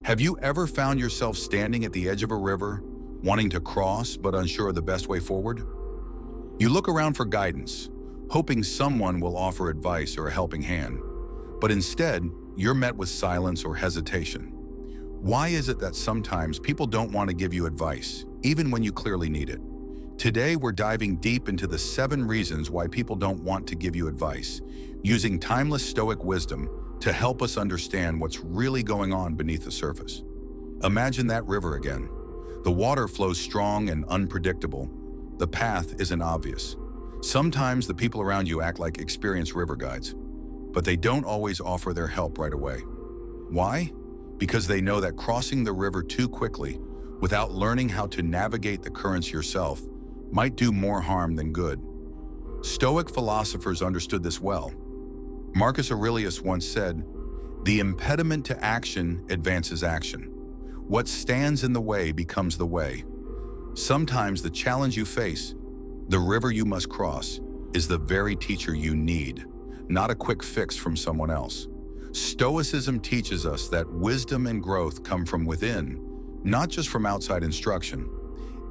Have you ever found yourself standing at the edge of a river, wanting to cross but unsure of the best way forward? You look around for guidance, hoping someone will offer advice or a helping hand, but instead, you're met with silence or hesitation. Why is it that sometimes people don't want to give you advice, even when you clearly need it? Today, we're diving deep into the 7 reasons why people don't want to give you advice, using timeless Stoic wisdom to help us understand what's really going on beneath the surface. Imagine that river again. The water flows strong and unpredictable. The path isn't obvious. Sometimes the people around you act like experienced river guides, but they don't always offer their help right away. Why? Because they know that crossing the river too quickly, without learning how to navigate the currents yourself, might do more harm than good. Stoic philosophers understood this well. Marcus Aurelius once said, "The impediment to action advances action. What stands in the way becomes the way." Sometimes the challenge you face, the river you must cross, is the very teacher you need, not a quick fix from someone else. Stoicism teaches us that wisdom and growth come from within, not just from outside instruction.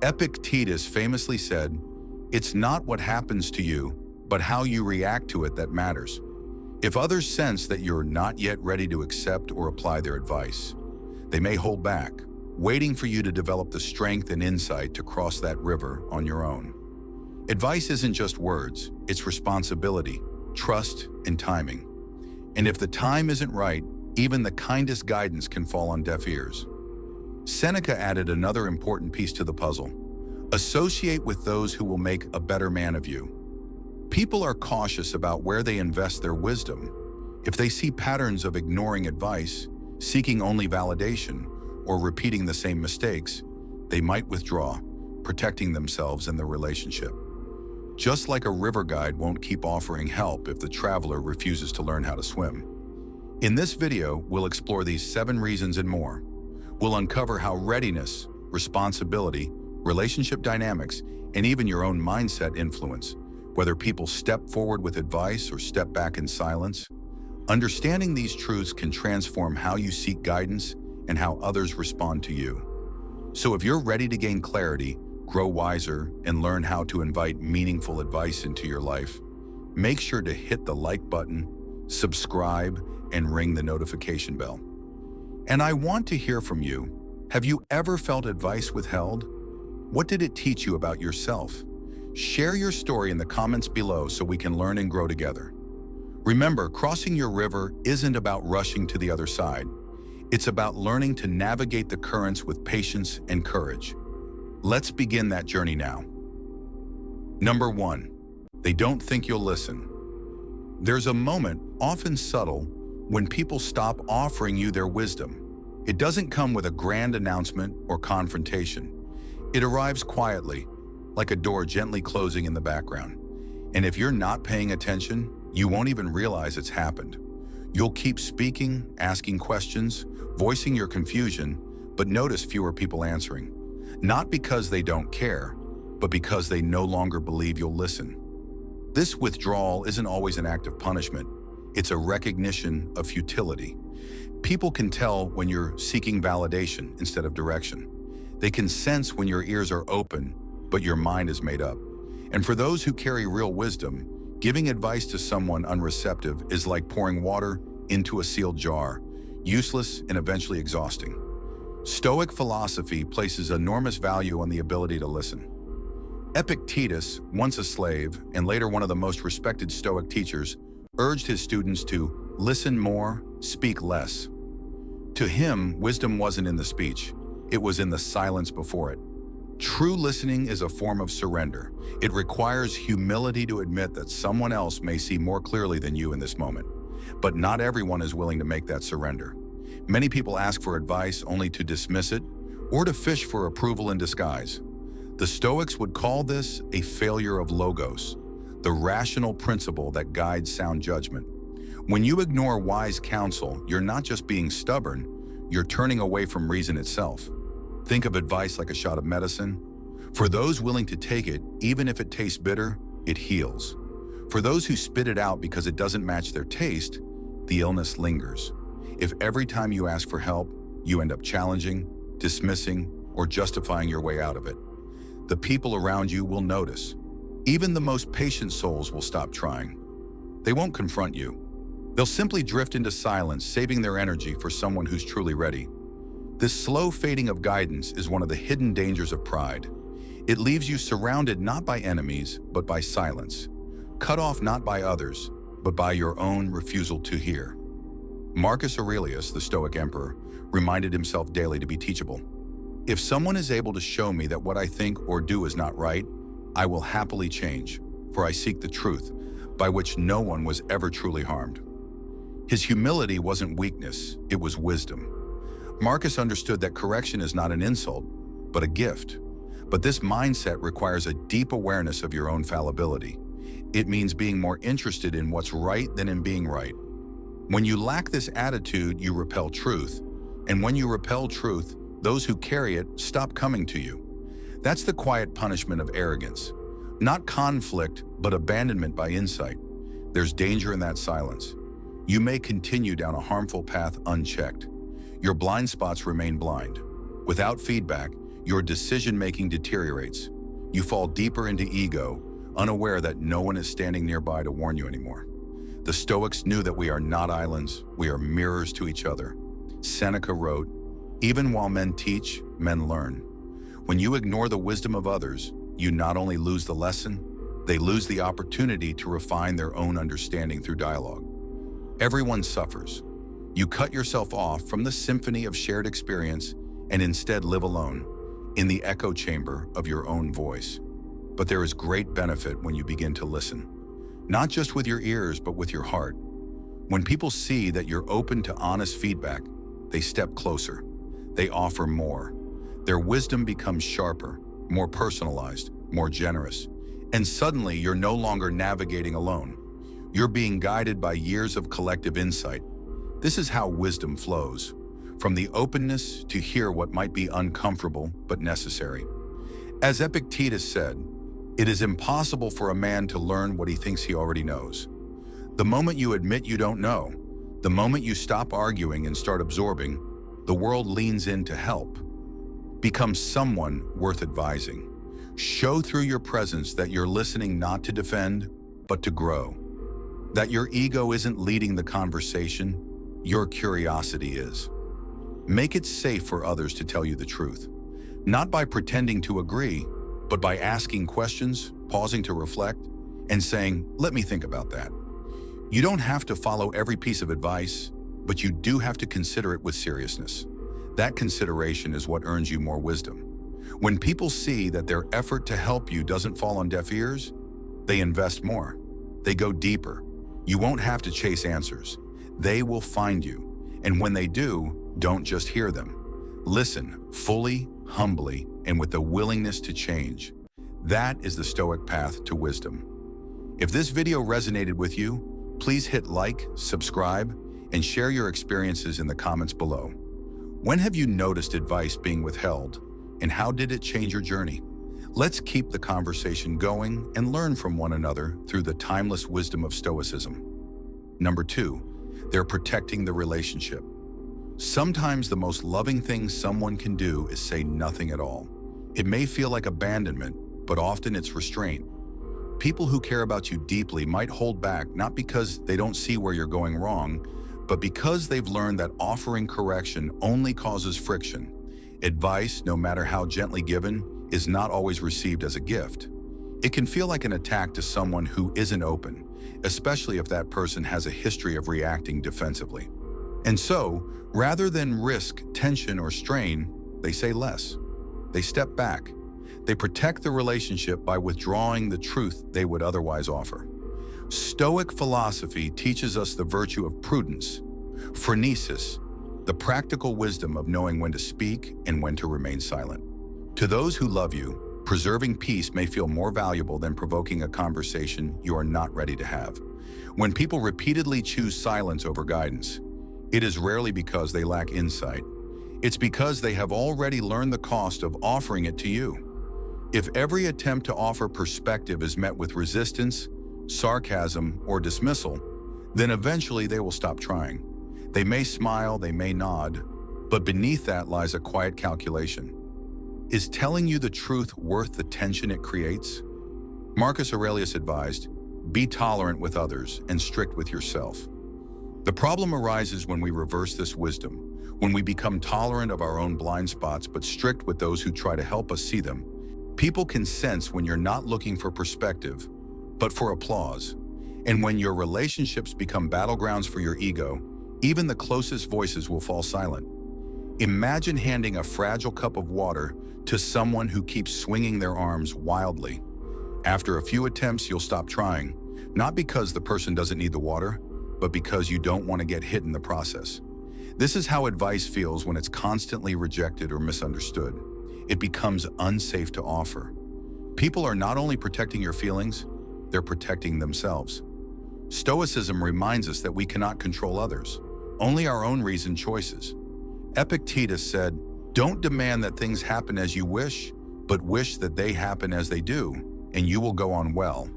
Epictetus famously said, "It's not what happens to you, but how you react to it that matters." If others sense that you're not yet ready to accept or apply their advice, they may hold back, waiting for you to develop the strength and insight to cross that river on your own. Advice isn't just words, it's responsibility, trust, and timing. And if the time isn't right, even the kindest guidance can fall on deaf ears. Seneca added another important piece to the puzzle. Associate with those who will make a better man of you. People are cautious about where they invest their wisdom. If they see patterns of ignoring advice, seeking only validation, or repeating the same mistakes, they might withdraw, protecting themselves and their relationship. Just like a river guide won't keep offering help if the traveler refuses to learn how to swim. In this video, we'll explore these 7 reasons and more. We'll uncover how readiness, responsibility, relationship dynamics, and even your own mindset influence whether people step forward with advice or step back in silence. Understanding these truths can transform how you seek guidance and how others respond to you. So if you're ready to gain clarity, grow wiser, and learn how to invite meaningful advice into your life, make sure to hit the like button, subscribe, and ring the notification bell. And I want to hear from you. Have you ever felt advice withheld? What did it teach you about yourself? Share your story in the comments below so we can learn and grow together. Remember, crossing your river isn't about rushing to the other side. It's about learning to navigate the currents with patience and courage. Let's begin that journey now. Number 1, they don't think you'll listen. There's a moment, often subtle, when people stop offering you their wisdom. It doesn't come with a grand announcement or confrontation. It arrives quietly, like a door gently closing in the background. And if you're not paying attention, you won't even realize it's happened. You'll keep speaking, asking questions, voicing your confusion, but notice fewer people answering. Not because they don't care, but because they no longer believe you'll listen. This withdrawal isn't always an act of punishment. It's a recognition of futility. People can tell when you're seeking validation instead of direction. They can sense when your ears are open, but your mind is made up. And for those who carry real wisdom, giving advice to someone unreceptive is like pouring water into a sealed jar, useless and eventually exhausting. Stoic philosophy places enormous value on the ability to listen. Epictetus, once a slave and later one of the most respected Stoic teachers, urged his students to listen more, speak less. To him, wisdom wasn't in the speech, it was in the silence before it. True listening is a form of surrender. It requires humility to admit that someone else may see more clearly than you in this moment. But not everyone is willing to make that surrender. Many people ask for advice only to dismiss it or to fish for approval in disguise. The Stoics would call this a failure of logos, the rational principle that guides sound judgment. When you ignore wise counsel, you're not just being stubborn, you're turning away from reason itself. Think of advice like a shot of medicine. For those willing to take it, even if it tastes bitter, it heals. For those who spit it out because it doesn't match their taste, the illness lingers. If every time you ask for help, you end up challenging, dismissing, or justifying your way out of it. The people around you will notice. Even the most patient souls will stop trying. They won't confront you. They'll simply drift into silence, saving their energy for someone who's truly ready. This slow fading of guidance is one of the hidden dangers of pride. It leaves you surrounded not by enemies, but by silence. Cut off not by others, but by your own refusal to hear. Marcus Aurelius, the Stoic emperor, reminded himself daily to be teachable. If someone is able to show me that what I think or do is not right, I will happily change, for I seek the truth, by which no one was ever truly harmed. His humility wasn't weakness, it was wisdom. Marcus understood that correction is not an insult, but a gift. But this mindset requires a deep awareness of your own fallibility. It means being more interested in what's right than in being right. When you lack this attitude, you repel truth. And when you repel truth, those who carry it stop coming to you. That's the quiet punishment of arrogance. Not conflict, but abandonment by insight. There's danger in that silence. You may continue down a harmful path unchecked. Your blind spots remain blind. Without feedback, your decision-making deteriorates. You fall deeper into ego, unaware that no one is standing nearby to warn you anymore. The Stoics knew that we are not islands, we are mirrors to each other. Seneca wrote, "Even while men teach, men learn." When you ignore the wisdom of others, you not only lose the lesson, they lose the opportunity to refine their own understanding through dialogue. Everyone suffers. You cut yourself off from the symphony of shared experience and instead live alone, in the echo chamber of your own voice. But there is great benefit when you begin to listen. Not just with your ears, but with your heart. When people see that you're open to honest feedback, they step closer. They offer more. Their wisdom becomes sharper, more personalized, more generous. And suddenly, you're no longer navigating alone. You're being guided by years of collective insight. This is how wisdom flows, from the openness to hear what might be uncomfortable but necessary. As Epictetus said, "It is impossible for a man to learn what he thinks he already knows." The moment you admit you don't know, the moment you stop arguing and start absorbing, the world leans in to help. Become someone worth advising. Show through your presence that you're listening not to defend, but to grow. That your ego isn't leading the conversation, your curiosity is. Make it safe for others to tell you the truth. Not by pretending to agree, but by asking questions, pausing to reflect, and saying, "Let me think about that." You don't have to follow every piece of advice, but you do have to consider it with seriousness. That consideration is what earns you more wisdom. When people see that their effort to help you doesn't fall on deaf ears, they invest more. They go deeper. You won't have to chase answers. They will find you. And when they do, don't just hear them. Listen fully, humbly, and with the willingness to change. That is the Stoic path to wisdom. If this video resonated with you, please hit like, subscribe, and share your experiences in the comments below. When have you noticed advice being withheld, and how did it change your journey? Let's keep the conversation going and learn from one another through the timeless wisdom of Stoicism. Number 2, they're protecting the relationship. Sometimes the most loving thing someone can do is say nothing at all. It may feel like abandonment, but often it's restraint. People who care about you deeply might hold back not because they don't see where you're going wrong, but because they've learned that offering correction only causes friction. Advice, no matter how gently given, is not always received as a gift. It can feel like an attack to someone who isn't open, especially if that person has a history of reacting defensively. And so, rather than risk tension or strain, they say less. They step back. They protect the relationship by withdrawing the truth they would otherwise offer. Stoic philosophy teaches us the virtue of prudence, phronesis, the practical wisdom of knowing when to speak and when to remain silent. To those who love you, preserving peace may feel more valuable than provoking a conversation you are not ready to have. When people repeatedly choose silence over guidance, it is rarely because they lack insight. It's because they have already learned the cost of offering it to you. If every attempt to offer perspective is met with resistance, sarcasm, or dismissal, then eventually they will stop trying. They may smile, they may nod, But beneath that lies a quiet calculation. Is telling you the truth worth the tension it creates? Marcus Aurelius advised, "Be tolerant with others and strict with yourself." The problem arises when we reverse this wisdom, when we become tolerant of our own blind spots but strict with those who try to help us see them. People can sense when you're not looking for perspective, but for applause. And when your relationships become battlegrounds for your ego, even the closest voices will fall silent. Imagine handing a fragile cup of water to someone who keeps swinging their arms wildly. After a few attempts, you'll stop trying, not because the person doesn't need the water, but because you don't want to get hit in the process. This is how advice feels when it's constantly rejected or misunderstood. It becomes unsafe to offer. People are not only protecting your feelings, they're protecting themselves. Stoicism reminds us that we cannot control others, only our own reasoned choices. Epictetus said, "Don't demand that things happen as you wish, but wish that they happen as they do, and you will go on well."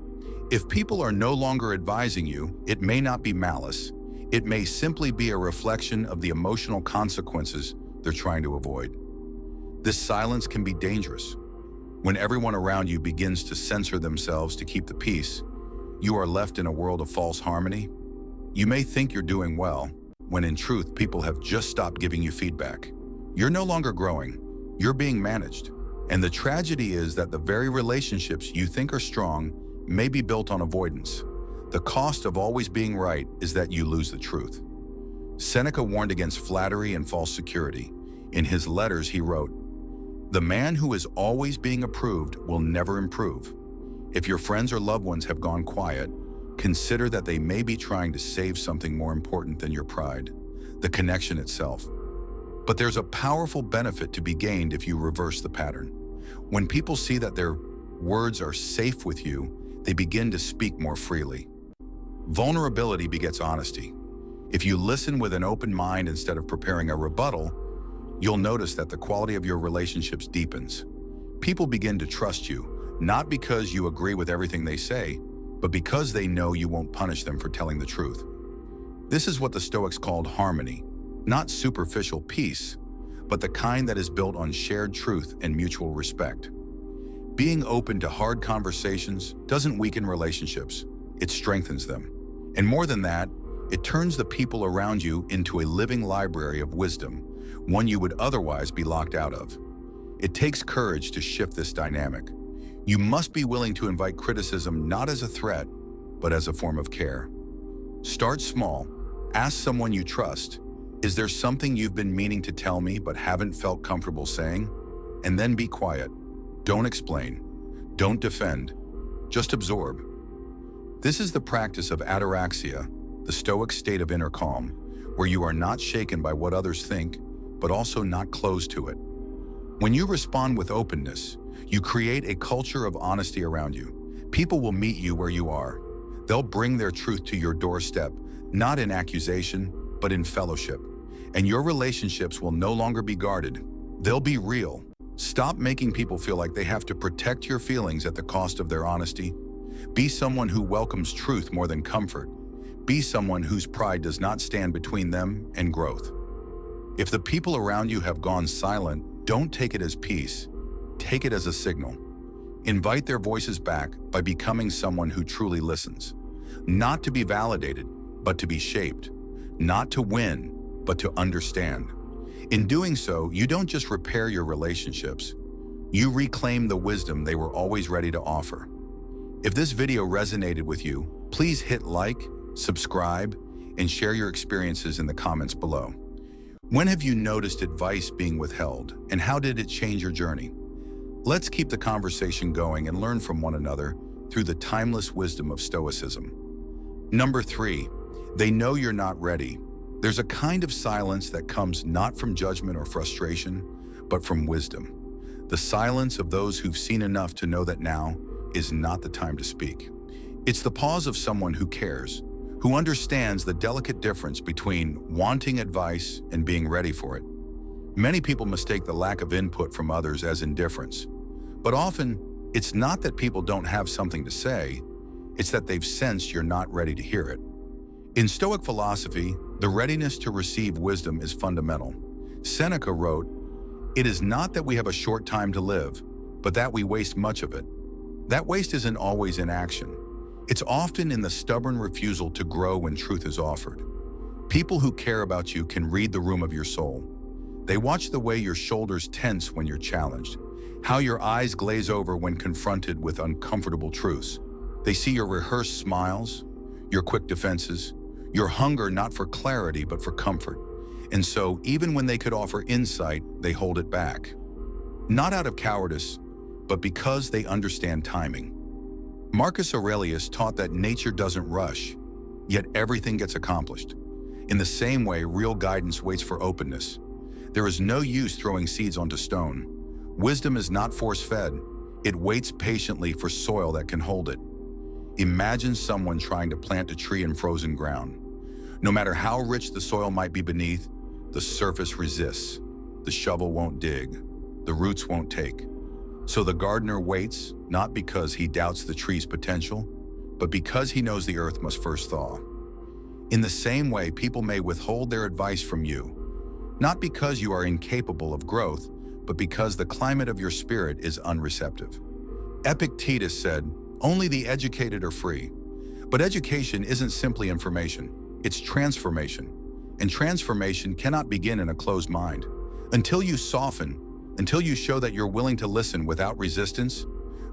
If people are no longer advising you, it may not be malice. It may simply be a reflection of the emotional consequences they're trying to avoid. This silence can be dangerous. When everyone around you begins to censor themselves to keep the peace, you are left in a world of false harmony. You may think you're doing well, when in truth people have just stopped giving you feedback. You're no longer growing, you're being managed. And the tragedy is that the very relationships you think are strong may be built on avoidance. The cost of always being right is that you lose the truth. Seneca warned against flattery and false security. In his letters he wrote, "The man who is always being approved will never improve." If your friends or loved ones have gone quiet, consider that they may be trying to save something more important than your pride, the connection itself. But there's a powerful benefit to be gained if you reverse the pattern. When people see that their words are safe with you, they begin to speak more freely. Vulnerability begets honesty. If you listen with an open mind instead of preparing a rebuttal, you'll notice that the quality of your relationships deepens. People begin to trust you, not because you agree with everything they say, but because they know you won't punish them for telling the truth. This is what the Stoics called harmony, not superficial peace, but the kind that is built on shared truth and mutual respect. Being open to hard conversations doesn't weaken relationships, it strengthens them. And more than that, it turns the people around you into a living library of wisdom, one you would otherwise be locked out of. It takes courage to shift this dynamic. You must be willing to invite criticism not as a threat, but as a form of care. Start small. Ask someone you trust, "Is there something you've been meaning to tell me but haven't felt comfortable saying?" And then be quiet. Don't explain. Don't defend. Just absorb. This is the practice of ataraxia, the Stoic state of inner calm, where you are not shaken by what others think, but also not closed to it. When you respond with openness, you create a culture of honesty around you. People will meet you where you are. They'll bring their truth to your doorstep, not in accusation, but in fellowship. And your relationships will no longer be guarded. They'll be real. Stop making people feel like they have to protect your feelings at the cost of their honesty. Be someone who welcomes truth more than comfort. Be someone whose pride does not stand between them and growth. If the people around you have gone silent, don't take it as peace. Take it as a signal. Invite their voices back by becoming someone who truly listens. Not to be validated, but to be shaped. Not to win, but to understand. In doing so, you don't just repair your relationships. You reclaim the wisdom they were always ready to offer. If this video resonated with you, please hit like, subscribe, and share your experiences in the comments below. When have you noticed advice being withheld, and how did it change your journey? Let's keep the conversation going and learn from one another through the timeless wisdom of Stoicism. Number 3, they know you're not ready. There's a kind of silence that comes not from judgment or frustration, but from wisdom. The silence of those who've seen enough to know that now is not the time to speak. It's the pause of someone who cares, who understands the delicate difference between wanting advice and being ready for it. Many people mistake the lack of input from others as indifference, but often it's not that people don't have something to say, it's that they've sensed you're not ready to hear it. In Stoic philosophy, the readiness to receive wisdom is fundamental. Seneca wrote, "It is not that we have a short time to live, but that we waste much of it." That waste isn't always in action. It's often in the stubborn refusal to grow when truth is offered. People who care about you can read the room of your soul. They watch the way your shoulders tense when you're challenged, how your eyes glaze over when confronted with uncomfortable truths. They see your rehearsed smiles, your quick defenses, your hunger not for clarity but for comfort. And so, even when they could offer insight, they hold it back. Not out of cowardice, but because they understand timing. Marcus Aurelius taught that nature doesn't rush, yet everything gets accomplished. In the same way, real guidance waits for openness. There is no use throwing seeds onto stone. Wisdom is not force-fed. It waits patiently for soil that can hold it. Imagine someone trying to plant a tree in frozen ground. No matter how rich the soil might be beneath, the surface resists. The shovel won't dig. The roots won't take. So the gardener waits, not because he doubts the tree's potential, but because he knows the earth must first thaw. In the same way, people may withhold their advice from you, not because you are incapable of growth, but because the climate of your spirit is unreceptive. Epictetus said, "Only the educated are free." But education isn't simply information, it's transformation. And transformation cannot begin in a closed mind. Until you soften, until you show that you're willing to listen without resistance,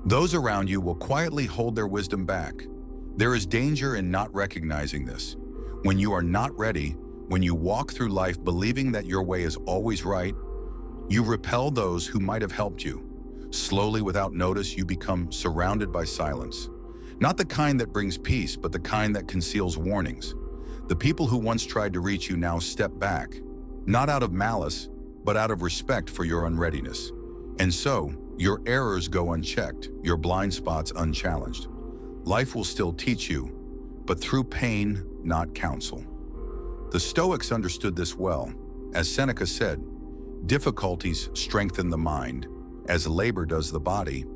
those around you will quietly hold their wisdom back. There is danger in not recognizing this. When you are not ready, when you walk through life believing that your way is always right, you repel those who might have helped you. Slowly, without notice, you become surrounded by silence. Not the kind that brings peace, but the kind that conceals warnings. The people who once tried to reach you now step back, not out of malice, but out of respect for your unreadiness. And so, your errors go unchecked, your blind spots unchallenged. Life will still teach you, but through pain, not counsel. The Stoics understood this well. As Seneca said, "Difficulties strengthen the mind, as labor does the body.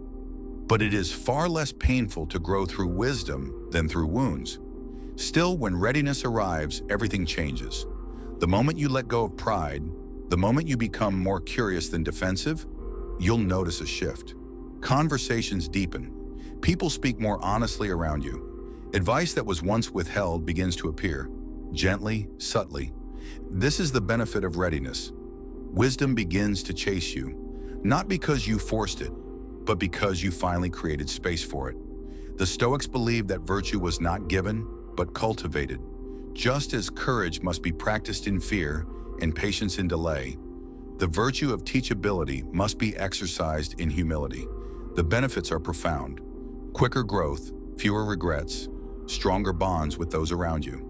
But it is far less painful to grow through wisdom than through wounds." Still, when readiness arrives, everything changes. The moment you let go of pride, the moment you become more curious than defensive, you'll notice a shift. Conversations deepen. People speak more honestly around you. Advice that was once withheld begins to appear, gently, subtly. This is the benefit of readiness. Wisdom begins to chase you, not because you forced it, but because you finally created space for it. The Stoics believed that virtue was not given, but cultivated. Just as courage must be practiced in fear and patience in delay, the virtue of teachability must be exercised in humility. The benefits are profound. Quicker growth, fewer regrets, stronger bonds with those around you.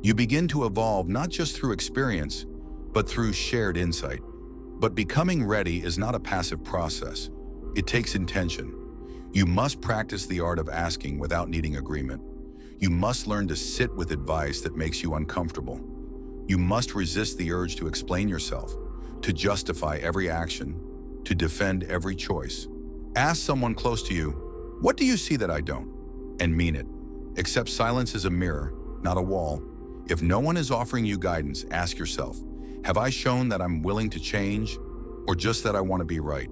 You begin to evolve not just through experience, but through shared insight. But becoming ready is not a passive process. It takes intention. You must practice the art of asking without needing agreement. You must learn to sit with advice that makes you uncomfortable. You must resist the urge to explain yourself, to justify every action, to defend every choice. Ask someone close to you, "What do you see that I don't?" And mean it. Accept silence as a mirror, not a wall. If no one is offering you guidance, ask yourself, have I shown that I'm willing to change, or just that I want to be right?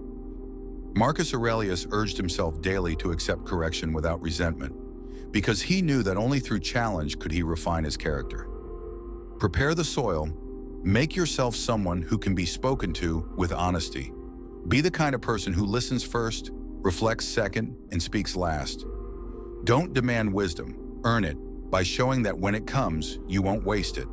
Marcus Aurelius urged himself daily to accept correction without resentment, because he knew that only through challenge could he refine his character. Prepare the soil, make yourself someone who can be spoken to with honesty. Be the kind of person who listens first, reflects second, and speaks last. Don't demand wisdom, earn it by showing that when it comes, you won't waste it.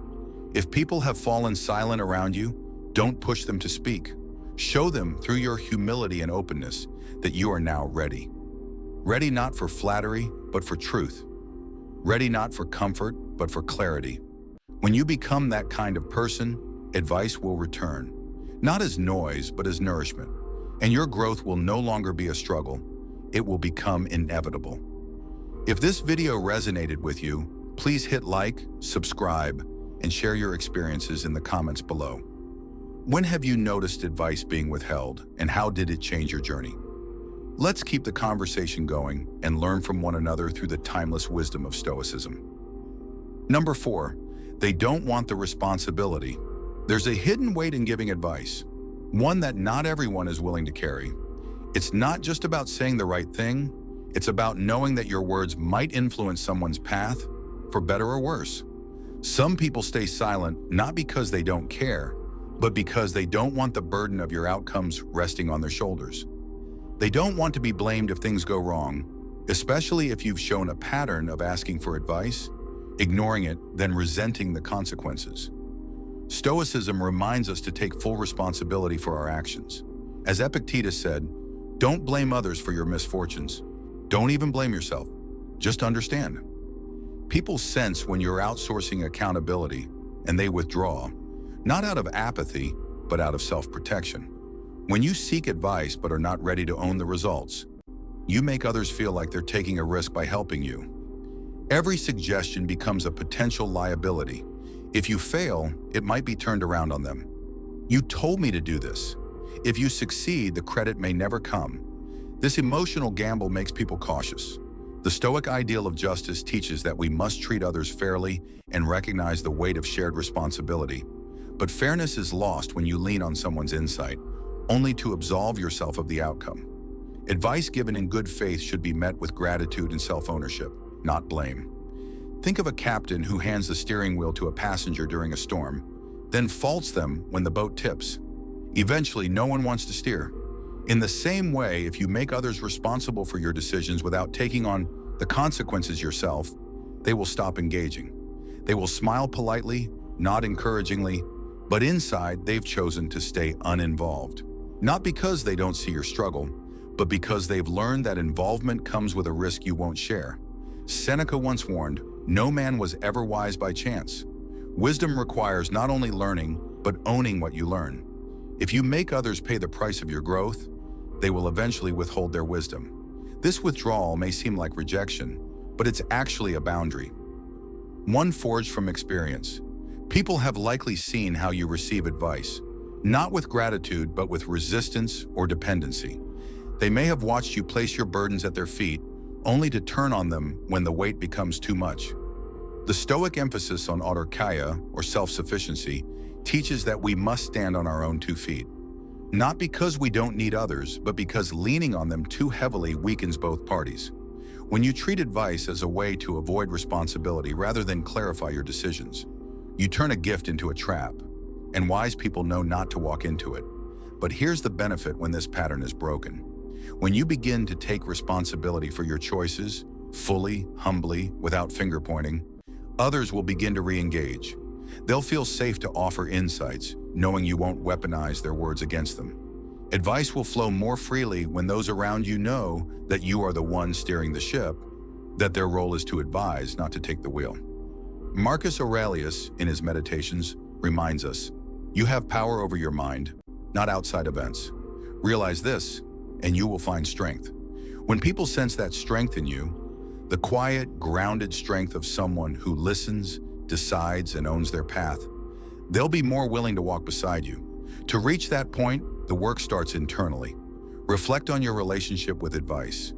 If people have fallen silent around you, don't push them to speak. Show them through your humility and openness that you are now ready. Ready not for flattery, but for truth. Ready not for comfort, but for clarity. When you become that kind of person, advice will return, not as noise, but as nourishment. And your growth will no longer be a struggle. It will become inevitable. If this video resonated with you, please hit like, subscribe, and share your experiences in the comments below. When have you noticed advice being withheld, and how did it change your journey? Let's keep the conversation going and learn from one another through the timeless wisdom of Stoicism. Number 4, they don't want the responsibility. There's a hidden weight in giving advice, one that not everyone is willing to carry. It's not just about saying the right thing, it's about knowing that your words might influence someone's path, for better or worse. Some people stay silent not because they don't care, but because they don't want the burden of your outcomes resting on their shoulders. They don't want to be blamed if things go wrong, especially if you've shown a pattern of asking for advice, ignoring it, then resenting the consequences. Stoicism reminds us to take full responsibility for our actions. As Epictetus said, don't blame others for your misfortunes. Don't even blame yourself. Just understand. People sense when you're outsourcing accountability, and they withdraw, not out of apathy, but out of self-protection. When you seek advice but are not ready to own the results, you make others feel like they're taking a risk by helping you. Every suggestion becomes a potential liability. If you fail, it might be turned around on them. You told me to do this. If you succeed, the credit may never come. This emotional gamble makes people cautious. The Stoic ideal of justice teaches that we must treat others fairly and recognize the weight of shared responsibility. But fairness is lost when you lean on someone's insight, only to absolve yourself of the outcome. Advice given in good faith should be met with gratitude and self-ownership, not blame. Think of a captain who hands the steering wheel to a passenger during a storm, then faults them when the boat tips. Eventually, no one wants to steer. In the same way, if you make others responsible for your decisions without taking on the consequences yourself, they will stop engaging. They will smile politely, nod encouragingly, but inside they've chosen to stay uninvolved. Not because they don't see your struggle, but because they've learned that involvement comes with a risk you won't share. Seneca once warned, "No man was ever wise by chance." Wisdom requires not only learning, but owning what you learn. If you make others pay the price of your growth, they will eventually withhold their wisdom. This withdrawal may seem like rejection, but it's actually a boundary. One forged from experience. People have likely seen how you receive advice, not with gratitude, but with resistance or dependency. They may have watched you place your burdens at their feet, only to turn on them when the weight becomes too much. The Stoic emphasis on autarkia, or self-sufficiency, teaches that we must stand on our own 2 feet. Not because we don't need others, but because leaning on them too heavily weakens both parties. When you treat advice as a way to avoid responsibility rather than clarify your decisions, you turn a gift into a trap, and wise people know not to walk into it. But here's the benefit when this pattern is broken. When you begin to take responsibility for your choices, fully, humbly, without finger-pointing, others will begin to re-engage. They'll feel safe to offer insights, knowing you won't weaponize their words against them. Advice will flow more freely when those around you know that you are the one steering the ship, that their role is to advise, not to take the wheel. Marcus Aurelius, in his Meditations, reminds us, you have power over your mind, not outside events. Realize this, and you will find strength. When people sense that strength in you, the quiet, grounded strength of someone who listens, decides, and owns their path, they'll be more willing to walk beside you. To reach that point, the work starts internally. Reflect on your relationship with advice.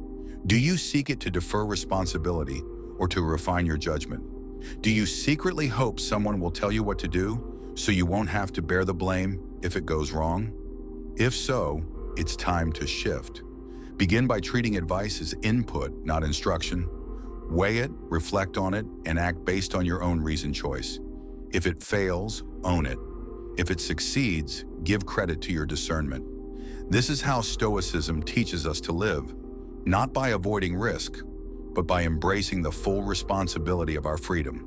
Do you seek it to defer responsibility or to refine your judgment? Do you secretly hope someone will tell you what to do so you won't have to bear the blame if it goes wrong? If so, it's time to shift. Begin by treating advice as input, not instruction. Weigh it, reflect on it, and act based on your own reasoned choice. If it fails, own it. If it succeeds, give credit to your discernment. This is how Stoicism teaches us to live, not by avoiding risk, but by embracing the full responsibility of our freedom.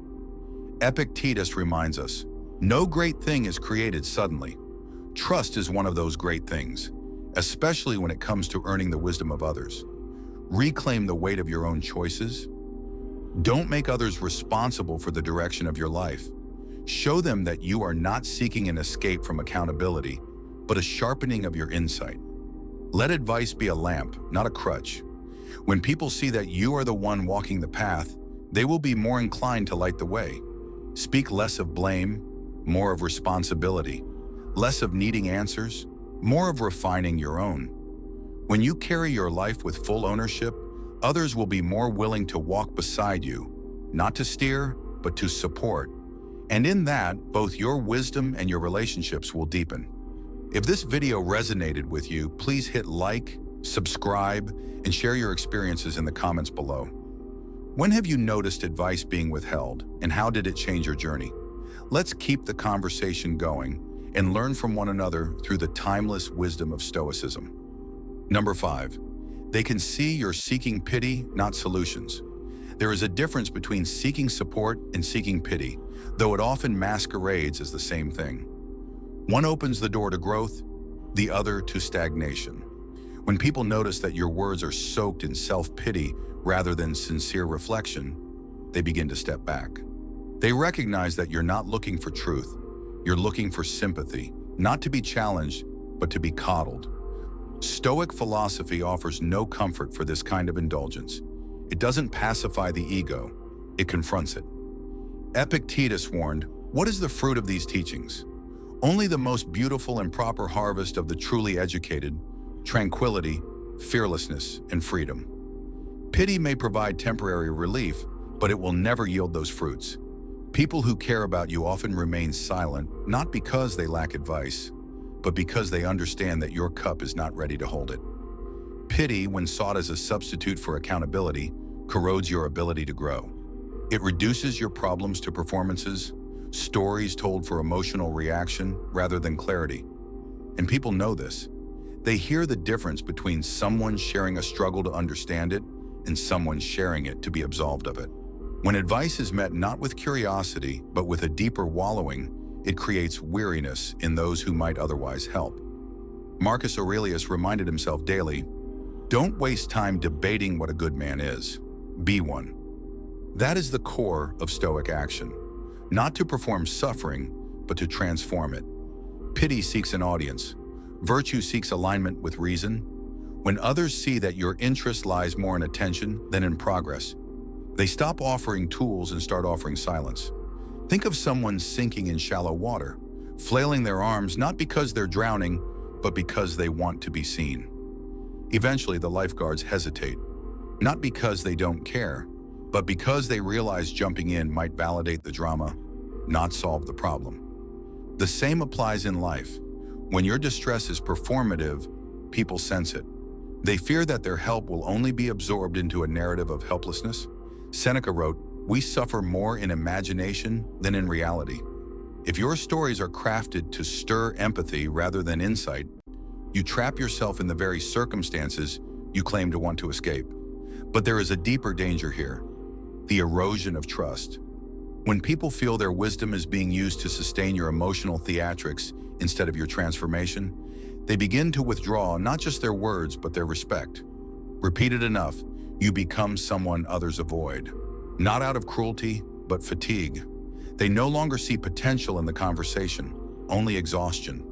Epictetus reminds us, no great thing is created suddenly. Trust is one of those great things, especially when it comes to earning the wisdom of others. Reclaim the weight of your own choices. Don't make others responsible for the direction of your life. Show them that you are not seeking an escape from accountability, but a sharpening of your insight. Let advice be a lamp, not a crutch. When people see that you are the one walking the path, they will be more inclined to light the way. Speak less of blame, more of responsibility, less of needing answers, more of refining your own. When you carry your life with full ownership, others will be more willing to walk beside you, not to steer, but to support. And in that, both your wisdom and your relationships will deepen. If this video resonated with you, please hit like, subscribe, and share your experiences in the comments below. When have you noticed advice being withheld, and how did it change your journey? Let's keep the conversation going and learn from one another through the timeless wisdom of Stoicism. Number 5. They can see you're seeking pity, not solutions. There is a difference between seeking support and seeking pity, though it often masquerades as the same thing. One opens the door to growth, the other to stagnation. When people notice that your words are soaked in self-pity rather than sincere reflection, they begin to step back. They recognize that you're not looking for truth. You're looking for sympathy, not to be challenged, but to be coddled. Stoic philosophy offers no comfort for this kind of indulgence. It doesn't pacify the ego, it confronts it. Epictetus warned, "What is the fruit of these teachings? Only the most beautiful and proper harvest of the truly educated, tranquility, fearlessness, and freedom." Pity may provide temporary relief, but it will never yield those fruits. People who care about you often remain silent, not because they lack advice, but because they understand that your cup is not ready to hold it. Pity, when sought as a substitute for accountability, corrodes your ability to grow. It reduces your problems to performances, stories told for emotional reaction rather than clarity. And people know this. They hear the difference between someone sharing a struggle to understand it and someone sharing it to be absolved of it. When advice is met not with curiosity, but with a deeper wallowing, it creates weariness in those who might otherwise help. Marcus Aurelius reminded himself daily, "Don't waste time debating what a good man is. Be one." That is the core of Stoic action, not to perform suffering, but to transform it. Pity seeks an audience. Virtue seeks alignment with reason. When others see that your interest lies more in attention than in progress, they stop offering tools and start offering silence. Think of someone sinking in shallow water, flailing their arms not because they're drowning, but because they want to be seen. Eventually, the lifeguards hesitate, not because they don't care, but because they realize jumping in might validate the drama, not solve the problem. The same applies in life. When your distress is performative, people sense it. They fear that their help will only be absorbed into a narrative of helplessness. Seneca wrote, "We suffer more in imagination than in reality." If your stories are crafted to stir empathy rather than insight, you trap yourself in the very circumstances you claim to want to escape. But there is a deeper danger here, the erosion of trust. When people feel their wisdom is being used to sustain your emotional theatrics instead of your transformation, they begin to withdraw not just their words, but their respect. Repeated enough, you become someone others avoid. Not out of cruelty, but fatigue. They no longer see potential in the conversation, only exhaustion.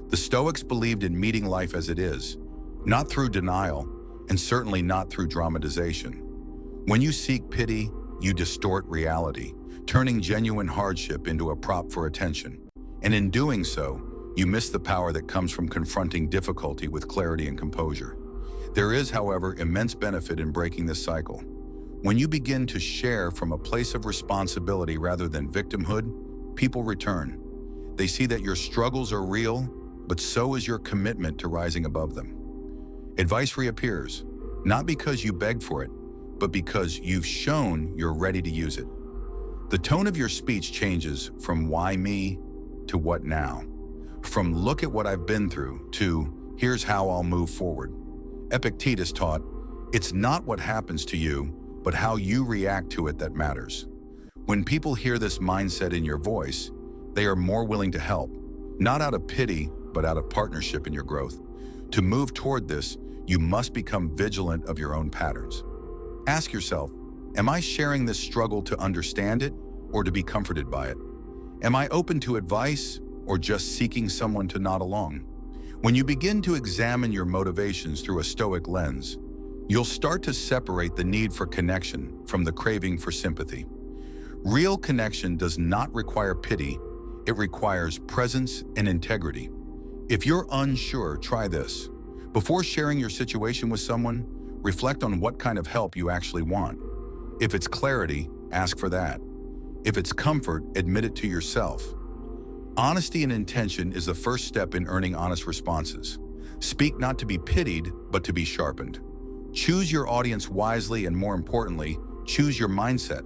The Stoics believed in meeting life as it is, not through denial, and certainly not through dramatization. When you seek pity, you distort reality, turning genuine hardship into a prop for attention. And in doing so, you miss the power that comes from confronting difficulty with clarity and composure. There is, however, immense benefit in breaking this cycle. When you begin to share from a place of responsibility rather than victimhood, people return. They see that your struggles are real, but so is your commitment to rising above them. Advice reappears, not because you begged for it, but because you've shown you're ready to use it. The tone of your speech changes from "why me" to "what now?" From "look at what I've been through" to "here's how I'll move forward." Epictetus taught, "It's not what happens to you, but how you react to it that matters." When people hear this mindset in your voice, they are more willing to help, not out of pity, but out of partnership in your growth. To move toward this, you must become vigilant of your own patterns. Ask yourself, am I sharing this struggle to understand it or to be comforted by it? Am I open to advice or just seeking someone to nod along? When you begin to examine your motivations through a Stoic lens, you'll start to separate the need for connection from the craving for sympathy. Real connection does not require pity, it requires presence and integrity. If you're unsure, try this. Before sharing your situation with someone, reflect on what kind of help you actually want. If it's clarity, ask for that. If it's comfort, admit it to yourself. Honesty and intention is the first step in earning honest responses. Speak not to be pitied, but to be sharpened. Choose your audience wisely, and more importantly, choose your mindset.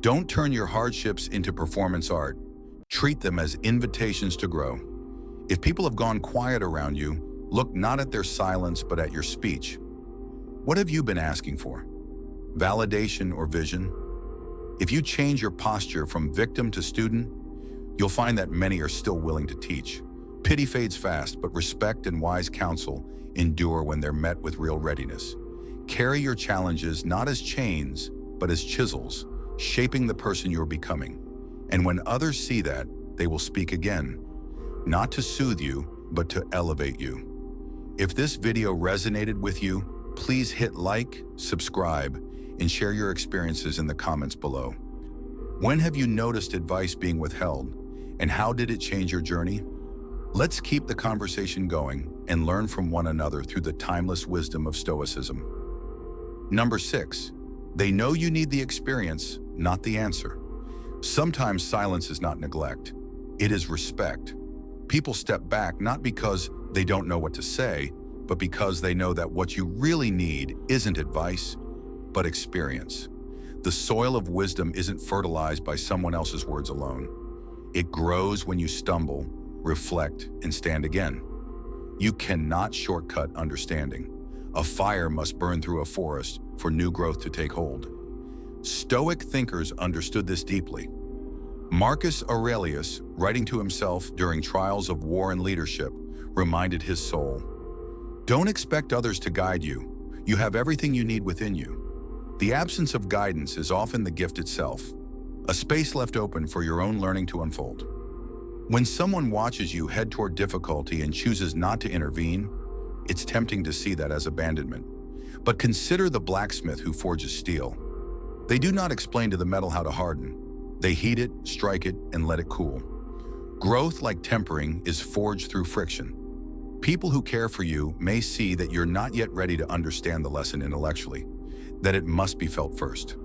Don't turn your hardships into performance art. Treat them as invitations to grow. If people have gone quiet around you, look not at their silence, but at your speech. What have you been asking for? Validation or vision? If you change your posture from victim to student, you'll find that many are still willing to teach. Pity fades fast, but respect and wise counsel endure when they're met with real readiness. Carry your challenges not as chains, but as chisels, shaping the person you're becoming. And when others see that, they will speak again, not to soothe you, but to elevate you. If this video resonated with you, please hit like, subscribe, and share your experiences in the comments below. When have you noticed advice being withheld, and how did it change your journey? Let's keep the conversation going and learn from one another through the timeless wisdom of Stoicism. Number 6, they know you need the experience, not the answer. Sometimes silence is not neglect, it is respect. People step back not because they don't know what to say, but because they know that what you really need isn't advice, but experience. The soil of wisdom isn't fertilized by someone else's words alone. It grows when you stumble, reflect, and stand again. You cannot shortcut understanding. A fire must burn through a forest for new growth to take hold. Stoic thinkers understood this deeply. Marcus Aurelius, writing to himself during trials of war and leadership, reminded his soul, "Don't expect others to guide you. You have everything you need within you." The absence of guidance is often the gift itself, a space left open for your own learning to unfold. When someone watches you head toward difficulty and chooses not to intervene, it's tempting to see that as abandonment. But consider the blacksmith who forges steel. They do not explain to the metal how to harden. They heat it, strike it, and let it cool. Growth, like tempering, is forged through friction. People who care for you may see that you're not yet ready to understand the lesson intellectually, that it must be felt first.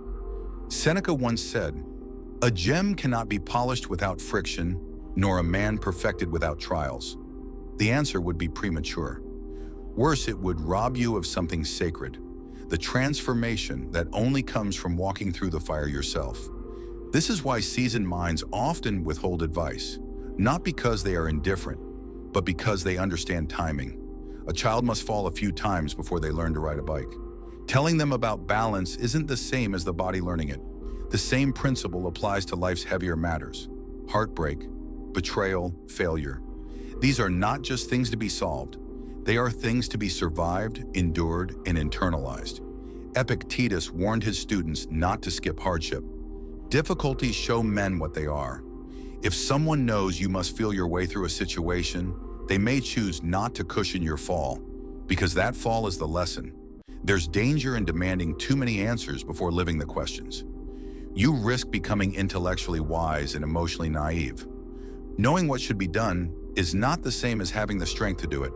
Seneca once said, "A gem cannot be polished without friction, nor a man perfected without trials." The answer would be premature. Worse, it would rob you of something sacred, the transformation that only comes from walking through the fire yourself. This is why seasoned minds often withhold advice, not because they are indifferent, but because they understand timing. A child must fall a few times before they learn to ride a bike. Telling them about balance isn't the same as the body learning it. The same principle applies to life's heavier matters: heartbreak, betrayal, failure. These are not just things to be solved. They are things to be survived, endured, and internalized. Epictetus warned his students not to skip hardship. Difficulties show men what they are. If someone knows you must feel your way through a situation, they may choose not to cushion your fall, because that fall is the lesson. There's danger in demanding too many answers before living the questions. You risk becoming intellectually wise and emotionally naive. Knowing what should be done is not the same as having the strength to do it.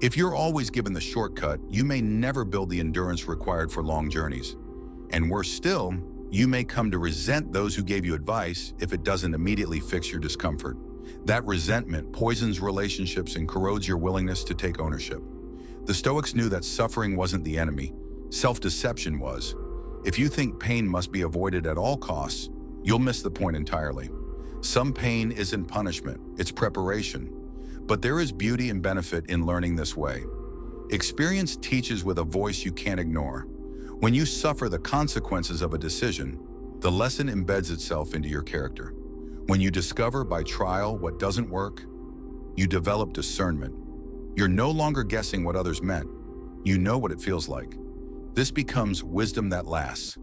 If you're always given the shortcut, you may never build the endurance required for long journeys. And worse still, you may come to resent those who gave you advice if it doesn't immediately fix your discomfort. That resentment poisons relationships and corrodes your willingness to take ownership. The Stoics knew that suffering wasn't the enemy, self-deception was. If you think pain must be avoided at all costs, you'll miss the point entirely. Some pain isn't punishment, it's preparation. But there is beauty and benefit in learning this way. Experience teaches with a voice you can't ignore. When you suffer the consequences of a decision, the lesson embeds itself into your character. When you discover by trial what doesn't work, you develop discernment. You're no longer guessing what others meant. You know what it feels like. This becomes wisdom that lasts.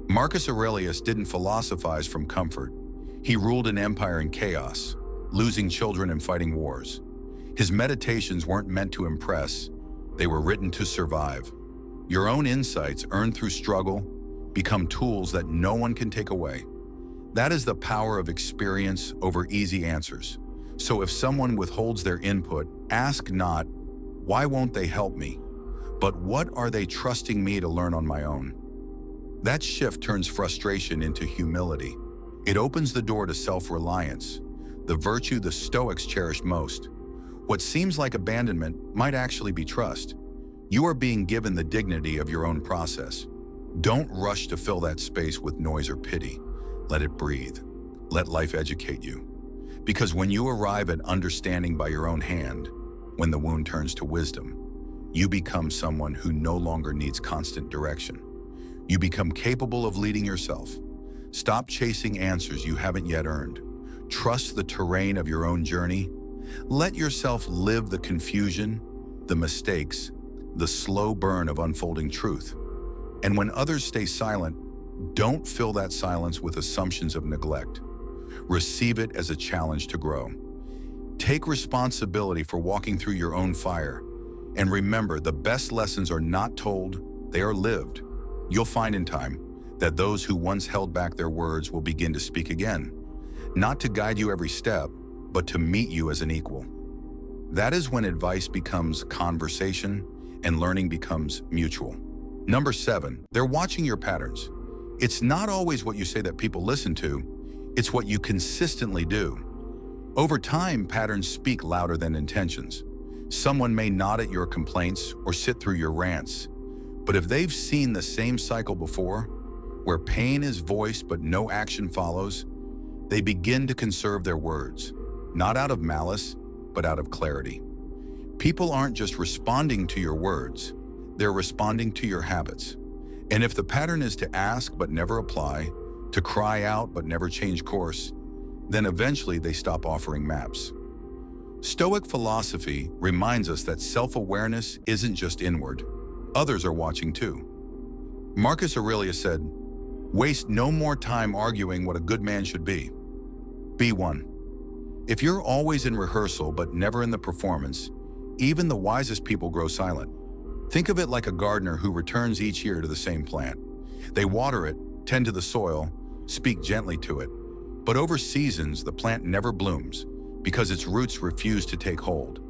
Marcus Aurelius didn't philosophize from comfort. He ruled an empire in chaos, losing children and fighting wars. His meditations weren't meant to impress. They were written to survive. Your own insights, earned through struggle, become tools that no one can take away. That is the power of experience over easy answers. So if someone withholds their input, ask not, "Why won't they help me?" but "What are they trusting me to learn on my own?" That shift turns frustration into humility. It opens the door to self-reliance, the virtue the Stoics cherished most. What seems like abandonment might actually be trust. You are being given the dignity of your own process. Don't rush to fill that space with noise or pity. Let it breathe. Let life educate you. Because when you arrive at understanding by your own hand, when the wound turns to wisdom, you become someone who no longer needs constant direction. You become capable of leading yourself. Stop chasing answers you haven't yet earned. Trust the terrain of your own journey. Let yourself live the confusion, the mistakes, the slow burn of unfolding truth. And when others stay silent, don't fill that silence with assumptions of neglect. Receive it as a challenge to grow. Take responsibility for walking through your own fire. And remember, the best lessons are not told, they are lived. You'll find in time that those who once held back their words will begin to speak again, not to guide you every step, but to meet you as an equal. That is when advice becomes conversation and learning becomes mutual. Number 7, they're watching your patterns. It's not always what you say that people listen to, it's what you consistently do. Over time, patterns speak louder than intentions. Someone may nod at your complaints or sit through your rants, but if they've seen the same cycle before, where pain is voiced but no action follows, they begin to conserve their words, not out of malice, but out of clarity. People aren't just responding to your words, they're responding to your habits. And if the pattern is to ask but never apply, to cry out but never change course, then eventually they stop offering maps. Stoic philosophy reminds us that self-awareness isn't just inward. Others are watching too. Marcus Aurelius said, "Waste no more time arguing what a good man should be. Be one." If you're always in rehearsal but never in the performance, even the wisest people grow silent. Think of it like a gardener who returns each year to the same plant. They water it, tend to the soil, speak gently to it. But over seasons, the plant never blooms because its roots refuse to take hold.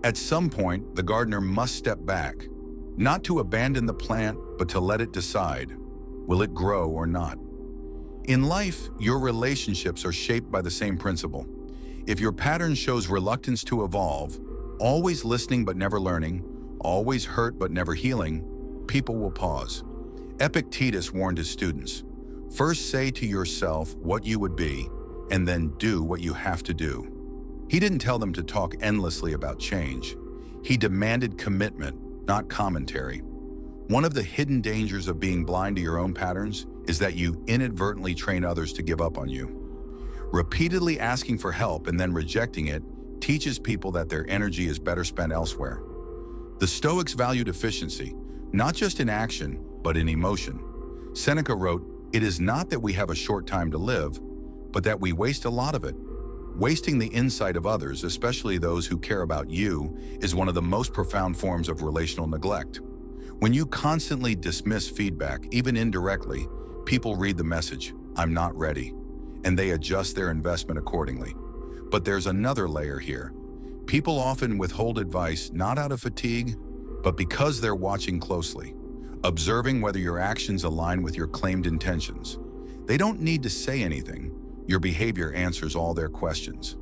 At some point, the gardener must step back, not to abandon the plant, but to let it decide, will it grow or not? In life, your relationships are shaped by the same principle. If your pattern shows reluctance to evolve, always listening but never learning, always hurt but never healing, people will pause. Epictetus warned his students, first say to yourself what you would be, and then do what you have to do. He didn't tell them to talk endlessly about change. He demanded commitment, not commentary. One of the hidden dangers of being blind to your own patterns is that you inadvertently train others to give up on you. Repeatedly asking for help and then rejecting it teaches people that their energy is better spent elsewhere. The Stoics valued efficiency, not just in action, but in emotion. Seneca wrote, "It is not that we have a short time to live, but that we waste a lot of it." Wasting the insight of others, especially those who care about you, is one of the most profound forms of relational neglect. When you constantly dismiss feedback, even indirectly, people read the message, "I'm not ready," and they adjust their investment accordingly. But there's another layer here. People often withhold advice not out of fatigue, but because they're watching closely, observing whether your actions align with your claimed intentions. They don't need to say anything. Your behavior answers all their questions.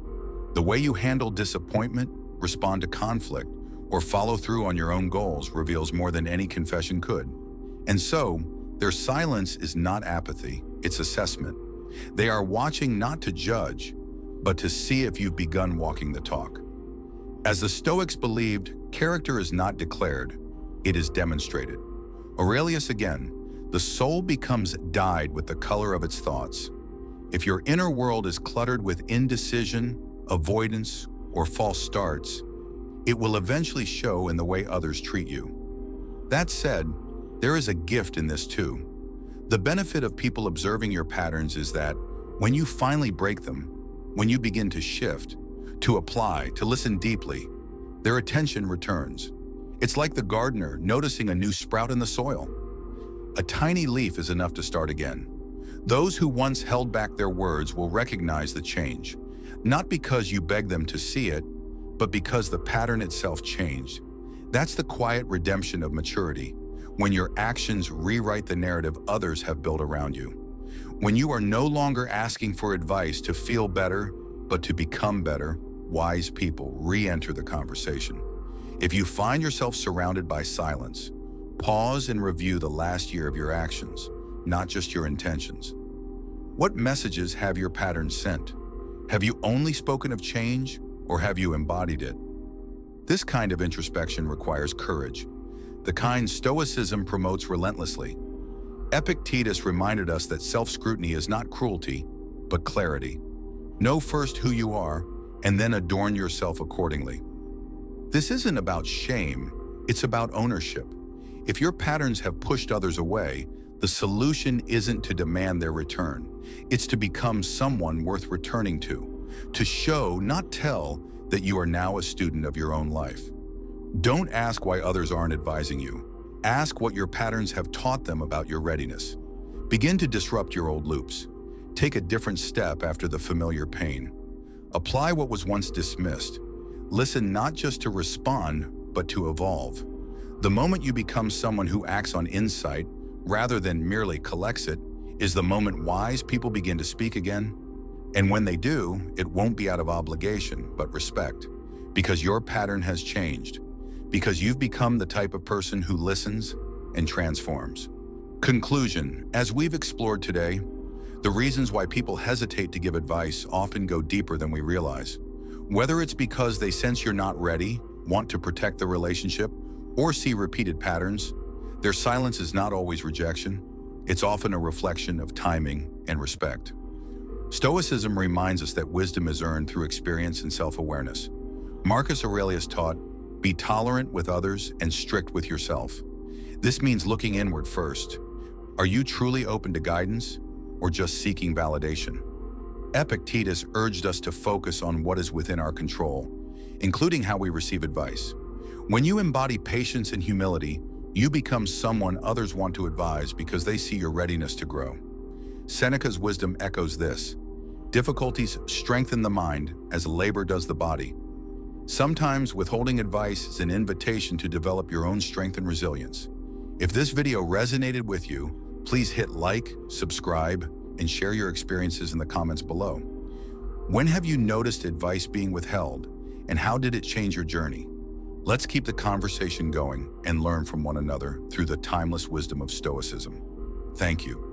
The way you handle disappointment, respond to conflict, or follow through on your own goals reveals more than any confession could. And so, their silence is not apathy, it's assessment. They are watching not to judge, but to see if you've begun walking the talk. As the Stoics believed, character is not declared, it is demonstrated. Aurelius again, the soul becomes dyed with the color of its thoughts. If your inner world is cluttered with indecision, avoidance, or false starts, it will eventually show in the way others treat you. That said, there is a gift in this too. The benefit of people observing your patterns is that when you finally break them, when you begin to shift, to apply, to listen deeply, their attention returns. It's like the gardener noticing a new sprout in the soil. A tiny leaf is enough to start again. Those who once held back their words will recognize the change, not because you begged them to see it, but because the pattern itself changed. That's the quiet redemption of maturity, when your actions rewrite the narrative others have built around you. When you are no longer asking for advice to feel better, but to become better, wise people re-enter the conversation. If you find yourself surrounded by silence, pause and review the last year of your actions, not just your intentions. What messages have your patterns sent? Have you only spoken of change, or have you embodied it? This kind of introspection requires courage, the kind Stoicism promotes relentlessly. Epictetus reminded us that self-scrutiny is not cruelty, but clarity. Know first who you are, and then adorn yourself accordingly. This isn't about shame, it's about ownership. If your patterns have pushed others away, the solution isn't to demand their return. It's to become someone worth returning to show, not tell, that you are now a student of your own life. Don't ask why others aren't advising you. Ask what your patterns have taught them about your readiness. Begin to disrupt your old loops. Take a different step after the familiar pain. Apply what was once dismissed. Listen not just to respond, but to evolve. The moment you become someone who acts on insight, rather than merely collects it, is the moment wise people begin to speak again. And when they do, it won't be out of obligation, but respect. Because your pattern has changed. Because you've become the type of person who listens and transforms. Conclusion: as we've explored today, the reasons why people hesitate to give advice often go deeper than we realize. Whether it's because they sense you're not ready, want to protect the relationship, or see repeated patterns, their silence is not always rejection. It's often a reflection of timing and respect. Stoicism reminds us that wisdom is earned through experience and self-awareness. Marcus Aurelius taught, "Be tolerant with others and strict with yourself." This means looking inward first. Are you truly open to guidance, or just seeking validation? Epictetus urged us to focus on what is within our control, including how we receive advice. When you embody patience and humility, you become someone others want to advise because they see your readiness to grow. Seneca's wisdom echoes this: difficulties strengthen the mind as labor does the body. Sometimes withholding advice is an invitation to develop your own strength and resilience. If this video resonated with you, please hit like, subscribe, and share your experiences in the comments below. When have you noticed advice being withheld, and how did it change your journey? Let's keep the conversation going and learn from one another through the timeless wisdom of Stoicism. Thank you.